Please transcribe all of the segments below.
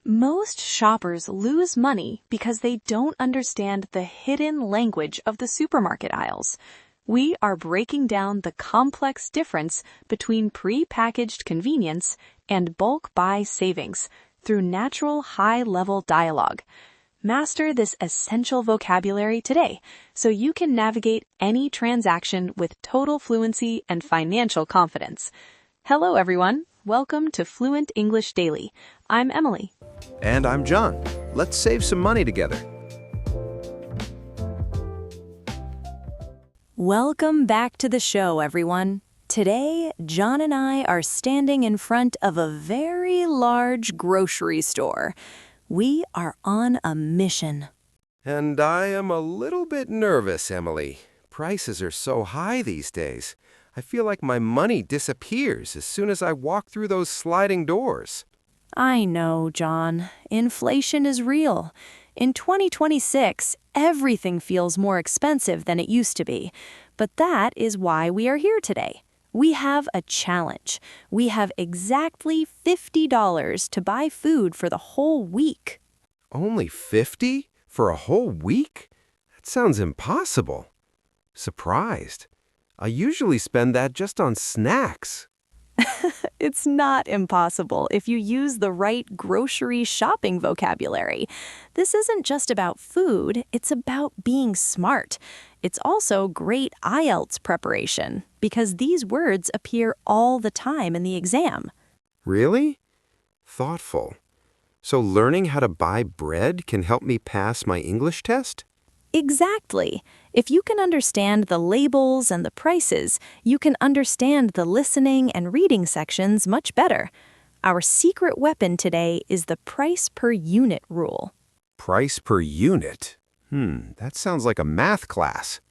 Most shoppers lose money because they don't understand the hidden language of the supermarket aisles. We are breaking down the complex difference between pre-packaged convenience and bulk buy savings through natural high-level dialogue. Master this essential vocabulary today so you can navigate any transaction with total fluency and financial confidence. Hello, everyone. Welcome to Fluent English Daily. I'm Emily. And I'm John. Let's save some money together. Welcome back to the show, everyone. Today, John and I are standing in front of a very large grocery store. We are on a mission. And I am a little bit nervous, Emily. Prices are so high these days. I feel like my money disappears as soon as I walk through those sliding doors. I know, John. Inflation is real. In 2026, everything feels more expensive than it used to be. But that is why we are here today. We have a challenge. We have exactly $50 to buy food for the whole week. Only 50 for a whole week? That sounds impossible. Surprised. I usually spend that just on snacks. It's not impossible if you use the right grocery shopping vocabulary. This isn't just about food, it's about being smart. It's also great IELTS preparation because these words appear all the time in the exam. Really? Thoughtful. So learning how to buy bread can help me pass my English test? Exactly. If you can understand the labels and the prices, you can understand the listening and reading sections much better. Our secret weapon today is the price per unit rule. Price per unit? That sounds like a math class.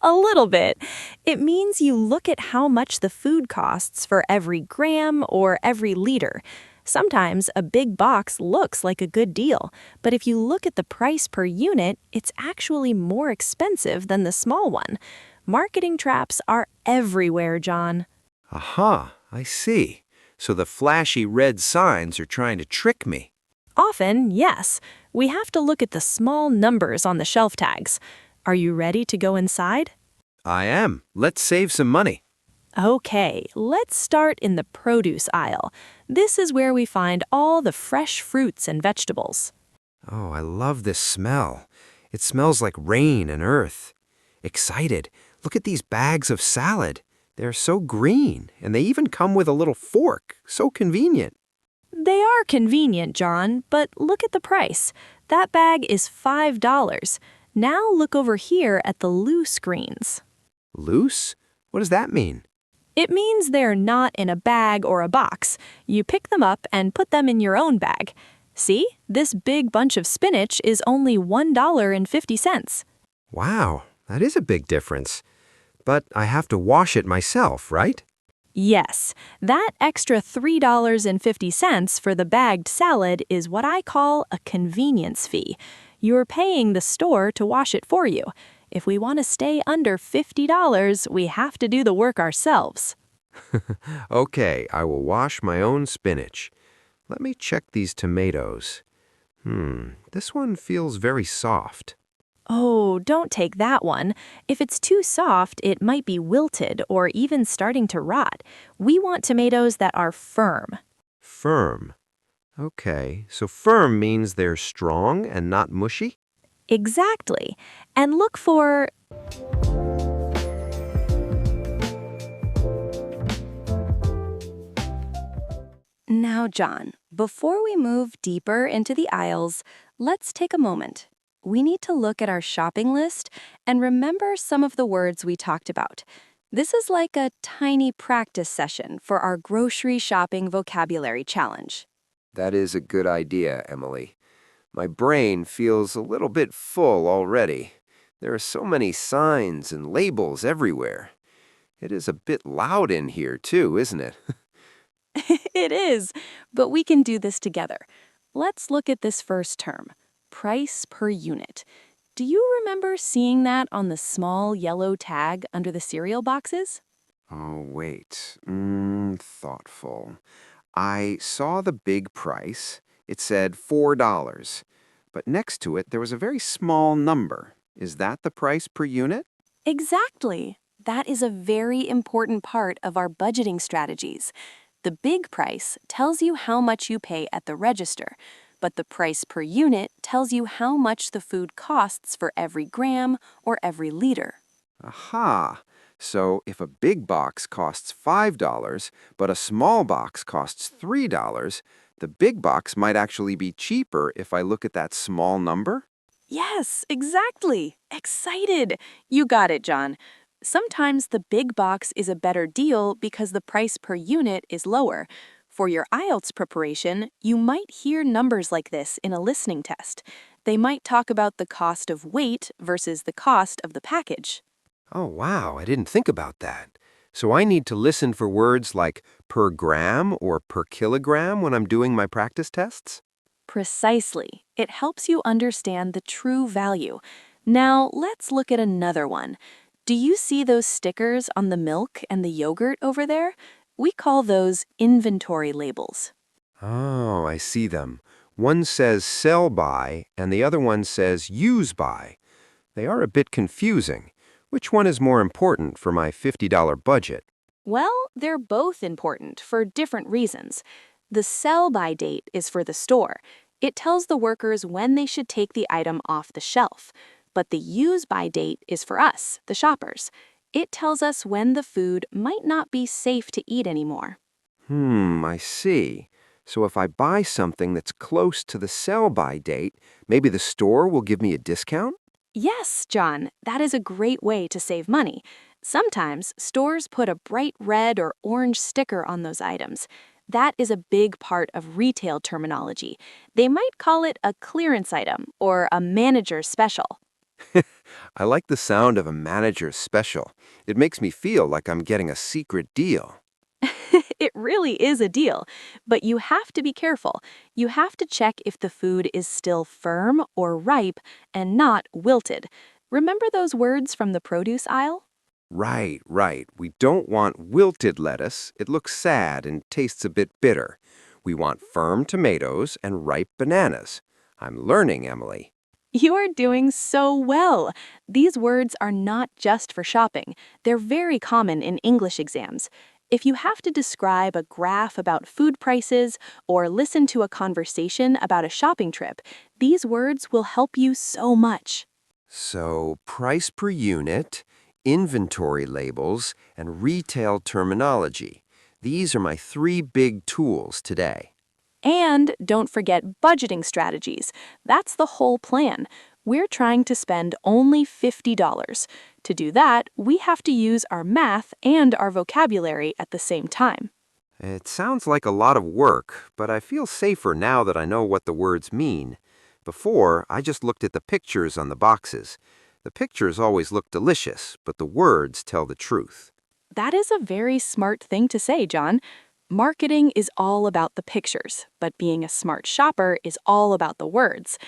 A little bit. It means you look at how much the food costs for every gram or every liter. Sometimes a big box looks like a good deal, but if you look at the price per unit, it's actually more expensive than the small one. Marketing traps are everywhere, John. Aha, I see. So the flashy red signs are trying to trick me. Often, yes. We have to look at the small numbers on the shelf tags. Are you ready to go inside? I am. Let's save some money. Okay, let's start in the produce aisle. This is where we find all the fresh fruits and vegetables. Oh, I love this smell. It smells like rain and earth. Excited. Look at these bags of salad. They're so green, and they even come with a little fork. So convenient. They are convenient, John, but look at the price. That bag is $5. Now look over here at the loose greens. Loose? What does that mean? It means they're not in a bag or a box. You pick them up and put them in your own bag. See, this big bunch of spinach is only $1.50. Wow, that is a big difference. But I have to wash it myself, right? Yes, that extra $3.50 for the bagged salad is what I call a convenience fee. You're paying the store to wash it for you. If we want to stay under $50, we have to do the work ourselves. Okay, I will wash my own spinach. Let me check these tomatoes. This one feels very soft. Oh, don't take that one. If it's too soft, it might be wilted or even starting to rot. We want tomatoes that are firm. Firm. Okay, so firm means they're strong and not mushy? Exactly. And look for... Now, John, before we move deeper into the aisles, let's take a moment. We need to look at our shopping list and remember some of the words we talked about. This is like a tiny practice session for our grocery shopping vocabulary challenge. That is a good idea, Emily. My brain feels a little bit full already. There are so many signs and labels everywhere. It is a bit loud in here too, isn't it? It is, but we can do this together. Let's look at this first term, price per unit. Do you remember seeing that on the small yellow tag under the cereal boxes? Oh, wait. Thoughtful. I saw the big price, It said $4. But next to it, there was a very small number. Is that the price per unit? Exactly. That is a very important part of our budgeting strategies. The big price tells you how much you pay at the register, but the price per unit tells you how much the food costs for every gram or every liter. Aha! So if a big box costs $5, but a small box costs $3, the big box might actually be cheaper if I look at that small number? Yes, exactly. Excited. You got it, John. Sometimes the big box is a better deal because the price per unit is lower. For your IELTS preparation, you might hear numbers like this in a listening test. They might talk about the cost of weight versus the cost of the package. Oh, wow, I didn't think about that. So I need to listen for words like per gram or per kilogram when I'm doing my practice tests? Precisely. It helps you understand the true value. Now, let's look at another one. Do you see those stickers on the milk and the yogurt over there? We call those inventory labels. Oh, I see them. One says sell by and the other one says use by. They are a bit confusing. Which one is more important for my $50 budget? Well, they're both important for different reasons. The sell-by date is for the store. It tells the workers when they should take the item off the shelf. But the use-by date is for us, the shoppers. It tells us when the food might not be safe to eat anymore. I see. So if I buy something that's close to the sell-by date, maybe the store will give me a discount? Yes, John, that is a great way to save money. Sometimes stores put a bright red or orange sticker on those items. That is a big part of retail terminology. They might call it a clearance item or a manager's special. I like the sound of a manager's special. It makes me feel like I'm getting a secret deal. It really is a deal, but you have to be careful. You have to check if the food is still firm or ripe and not wilted. Remember those words from the produce aisle? Right, right. We don't want wilted lettuce. It looks sad and tastes a bit bitter. We want firm tomatoes and ripe bananas. I'm learning, Emily. You are doing so well. These words are not just for shopping. They're very common in English exams. If you have to describe a graph about food prices or listen to a conversation about a shopping trip, these words will help you so much. So, price per unit, inventory labels, and retail terminology. These are my three big tools today. And don't forget budgeting strategies. That's the whole plan. We're trying to spend only $50. To do that, we have to use our math and our vocabulary at the same time. It sounds like a lot of work, but I feel safer now that I know what the words mean. Before, I just looked at the pictures on the boxes. The pictures always look delicious, but the words tell the truth. That is a very smart thing to say, John. Marketing is all about the pictures, but being a smart shopper is all about the words.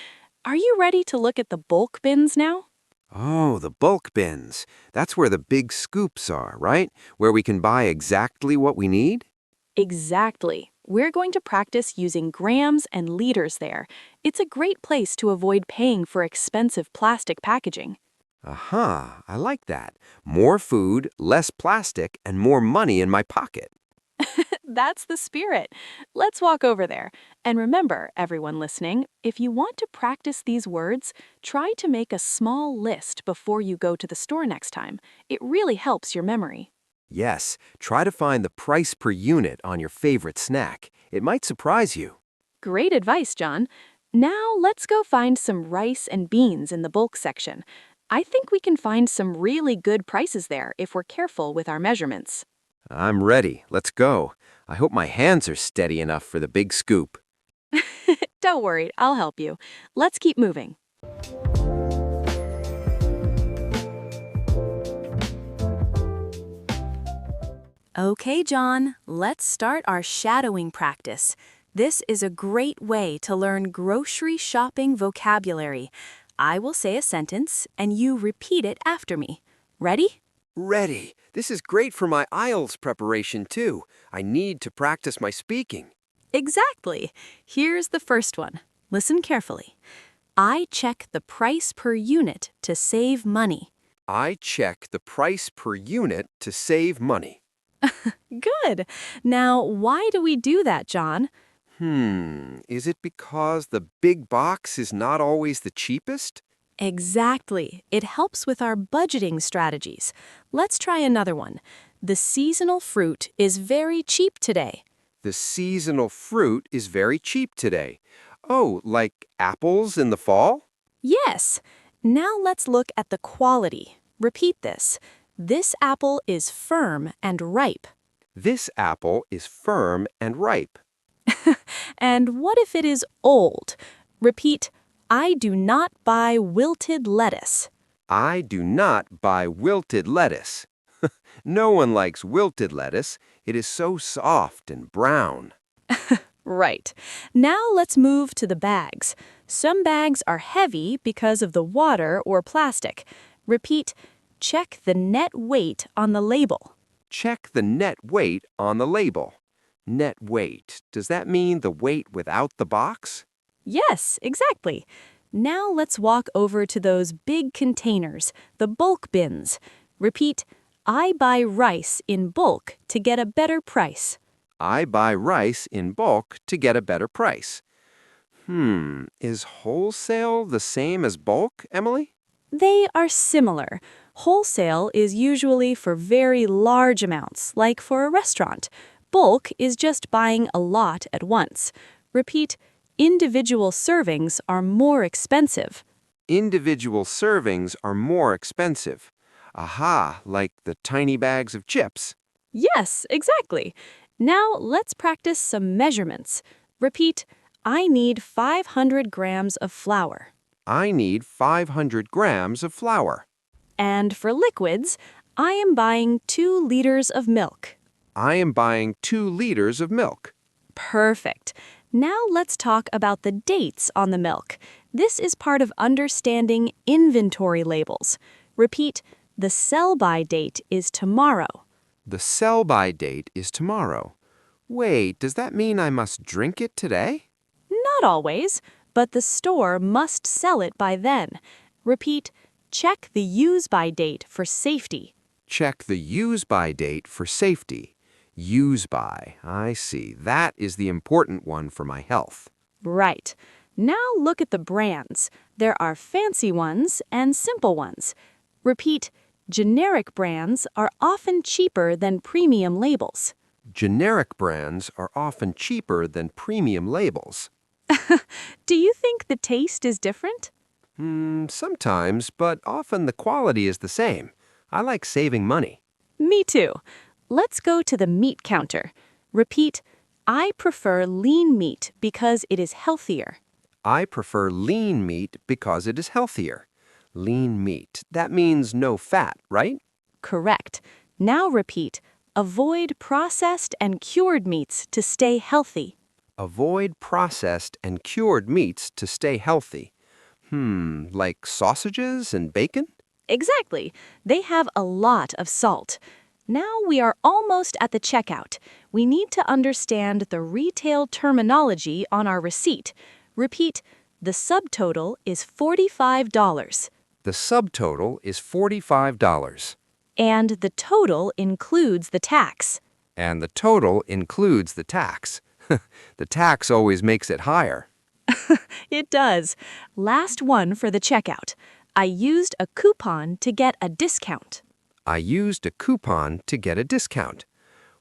Are you ready to look at the bulk bins now? Oh, the bulk bins. That's where the big scoops are, right? Where we can buy exactly what we need? Exactly. We're going to practice using grams and liters there. It's a great place to avoid paying for expensive plastic packaging. Aha, I like that. More food, less plastic, and more money in my pocket. That's the spirit. Let's walk over there. And remember, everyone listening, if you want to practice these words, try to make a small list before you go to the store next time. It really helps your memory. Yes, try to find the price per unit on your favorite snack. It might surprise you. Great advice, John. Now let's go find some rice and beans in the bulk section. I think we can find some really good prices there if we're careful with our measurements. I'm ready. Let's go. I hope my hands are steady enough for the big scoop. Don't worry, I'll help you. Let's keep moving. Okay, John, let's start our shadowing practice. This is a great way to learn grocery shopping vocabulary. I will say a sentence, and you repeat it after me. Ready? Ready. This is great for my IELTS preparation, too. I need to practice my speaking. Exactly. Here's the first one. Listen carefully. I check the price per unit to save money. I check the price per unit to save money. Good. Now, why do we do that, John? Is it because the big box is not always the cheapest? Exactly. It helps with our budgeting strategies. Let's try another one. The seasonal fruit is very cheap today. The seasonal fruit is very cheap today. Oh, like apples in the fall? Yes. Now let's look at the quality. Repeat this. This apple is firm and ripe. This apple is firm and ripe. And what if it is old? Repeat, I do not buy wilted lettuce. I do not buy wilted lettuce. No one likes wilted lettuce. It is so soft and brown. Right. Now let's move to the bags. Some bags are heavy because of the water or plastic. Repeat, check the net weight on the label. Check the net weight on the label. Net weight. Does that mean the weight without the box? Yes, exactly. Now let's walk over to those big containers, the bulk bins. Repeat, I buy rice in bulk to get a better price. I buy rice in bulk to get a better price. Is wholesale the same as bulk, Emily? They are similar. Wholesale is usually for very large amounts, like for a restaurant. Bulk is just buying a lot at once. Repeat, individual servings are more expensive. Individual servings are more expensive. Aha, like the tiny bags of chips. Yes, exactly. Now let's practice some measurements. Repeat, I need 500 grams of flour. I need 500 grams of flour. And for liquids, I am buying 2 liters of milk. I am buying 2 liters of milk. Perfect. Now let's talk about the dates on the milk. This is part of understanding inventory labels. Repeat, the sell-by date is tomorrow. The sell-by date is tomorrow. Wait, does that mean I must drink it today? Not always, but the store must sell it by then. Repeat, check the use-by date for safety. Check the use-by date for safety. Use-by, I see. That is the important one for my health. Right. Now look at the brands. There are fancy ones and simple ones. Repeat, generic brands are often cheaper than premium labels. Generic brands are often cheaper than premium labels. Do you think the taste is different? Sometimes, but often the quality is the same. I like saving money. Me too. Let's go to the meat counter. Repeat, I prefer lean meat because it is healthier. I prefer lean meat because it is healthier. Lean meat. That means no fat, right? Correct. Now repeat, avoid processed and cured meats to stay healthy. Avoid processed and cured meats to stay healthy. Like sausages and bacon? Exactly. They have a lot of salt. Now we are almost at the checkout. We need to understand the retail terminology on our receipt. Repeat, the subtotal is $45. The subtotal is $45. And the total includes the tax. And the total includes the tax. The tax always makes it higher. It does. Last one for the checkout. I used a coupon to get a discount. I used a coupon to get a discount.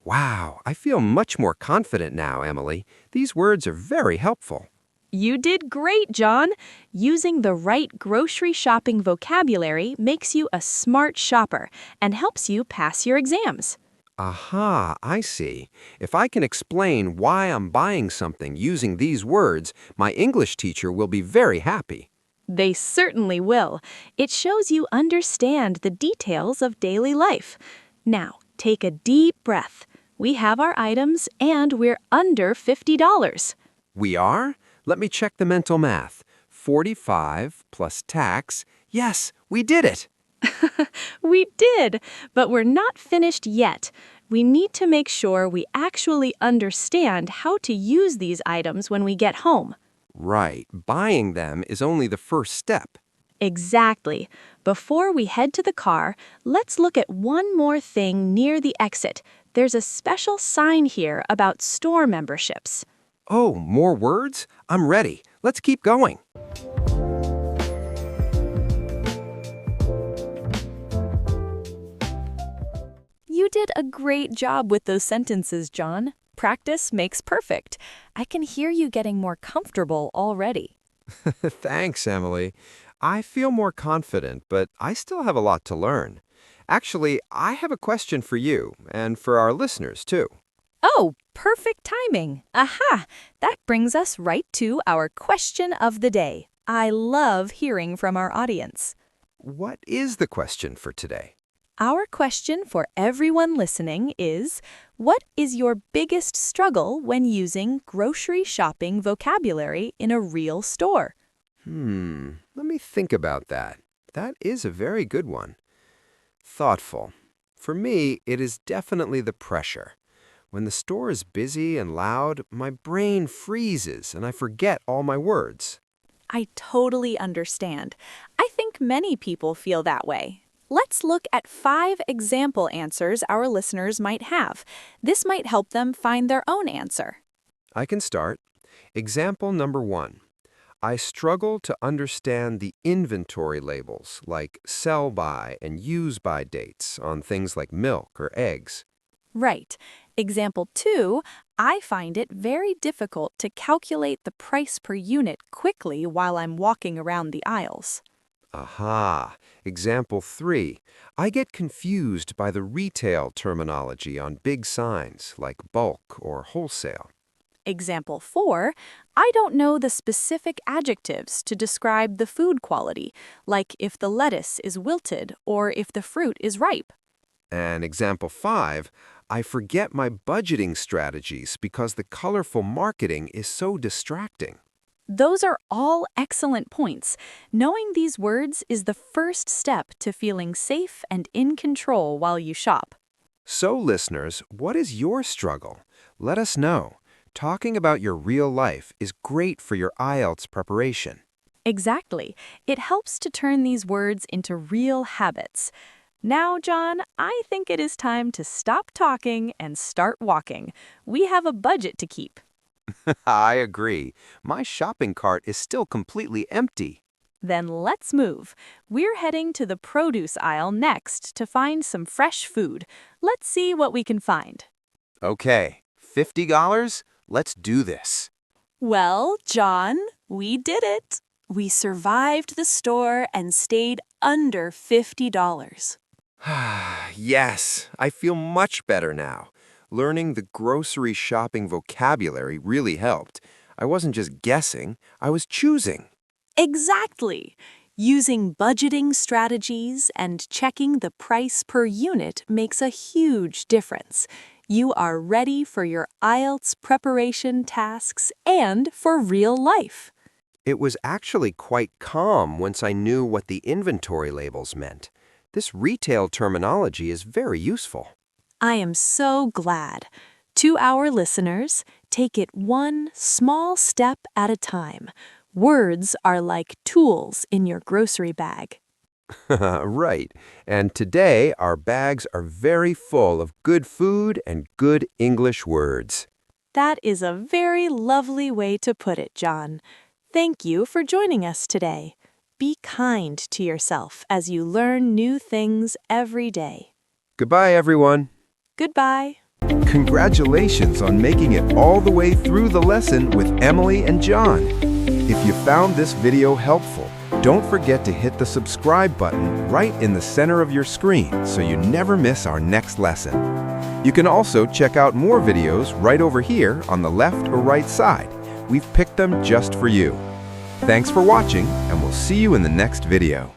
Wow, I feel much more confident now, Emily. These words are very helpful. You did great, John. Using the right grocery shopping vocabulary makes you a smart shopper and helps you pass your exams. Aha, I see. If I can explain why I'm buying something using these words, my English teacher will be very happy. They certainly will. It shows you understand the details of daily life. Now, take a deep breath. We have our items and we're under $50. We are? Let me check the mental math. 45 plus tax. Yes, we did it. We did, but we're not finished yet. We need to make sure we actually understand how to use these items when we get home. Right, buying them is only the first step. Exactly. Before we head to the car, let's look at one more thing near the exit. There's a special sign here about store memberships. Oh, more words? I'm ready. Let's keep going. You did a great job with those sentences, John. Practice makes perfect. I can hear you getting more comfortable already. Thanks, Emily. I feel more confident, but I still have a lot to learn. Actually, I have a question for you, and for our listeners, too. Oh, perfect timing. Aha! That brings us right to our question of the day. I love hearing from our audience. What is the question for today? Our question for everyone listening is, what is your biggest struggle when using grocery shopping vocabulary in a real store? Let me think about that. That is a very good one. Thoughtful. For me, it is definitely the pressure. When the store is busy and loud, my brain freezes and I forget all my words. I totally understand. I think many people feel that way. Let's look at 5 example answers our listeners might have. This might help them find their own answer. I can start. Example number 1. I struggle to understand the inventory labels like sell-by and use-by dates on things like milk or eggs. Right. Example 2, I find it very difficult to calculate the price per unit quickly while I'm walking around the aisles. Aha! Example 3. I get confused by the retail terminology on big signs like bulk or wholesale. Example 4, I don't know the specific adjectives to describe the food quality, like if the lettuce is wilted or if the fruit is ripe. And example 5, I forget my budgeting strategies because the colorful marketing is so distracting. Those are all excellent points. Knowing these words is the first step to feeling safe and in control while you shop. So, listeners, what is your struggle? Let us know. Talking about your real life is great for your IELTS preparation. Exactly. It helps to turn these words into real habits. Now, John, I think it is time to stop talking and start walking. We have a budget to keep. I agree. My shopping cart is still completely empty. Then let's move. We're heading to the produce aisle next to find some fresh food. Let's see what we can find. Okay, $50? Let's do this. Well, John, we did it. We survived the store and stayed under $50. Yes, I feel much better now. Learning the grocery shopping vocabulary really helped. I wasn't just guessing, I was choosing. Exactly. Using budgeting strategies and checking the price per unit makes a huge difference. You are ready for your IELTS preparation tasks and for real life. It was actually quite calm once I knew what the inventory labels meant. This retail terminology is very useful. I am so glad. To our listeners, take it one small step at a time. Words are like tools in your grocery bag. Right. And today, our bags are very full of good food and good English words. That is a very lovely way to put it, John. Thank you for joining us today. Be kind to yourself as you learn new things every day. Goodbye, everyone. Goodbye. Congratulations on making it all the way through the lesson with Emily and John. If you found this video helpful, don't forget to hit the subscribe button right in the center of your screen so you never miss our next lesson. You can also check out more videos right over here on the left or right side. We've picked them just for you. Thanks for watching, and we'll see you in the next video.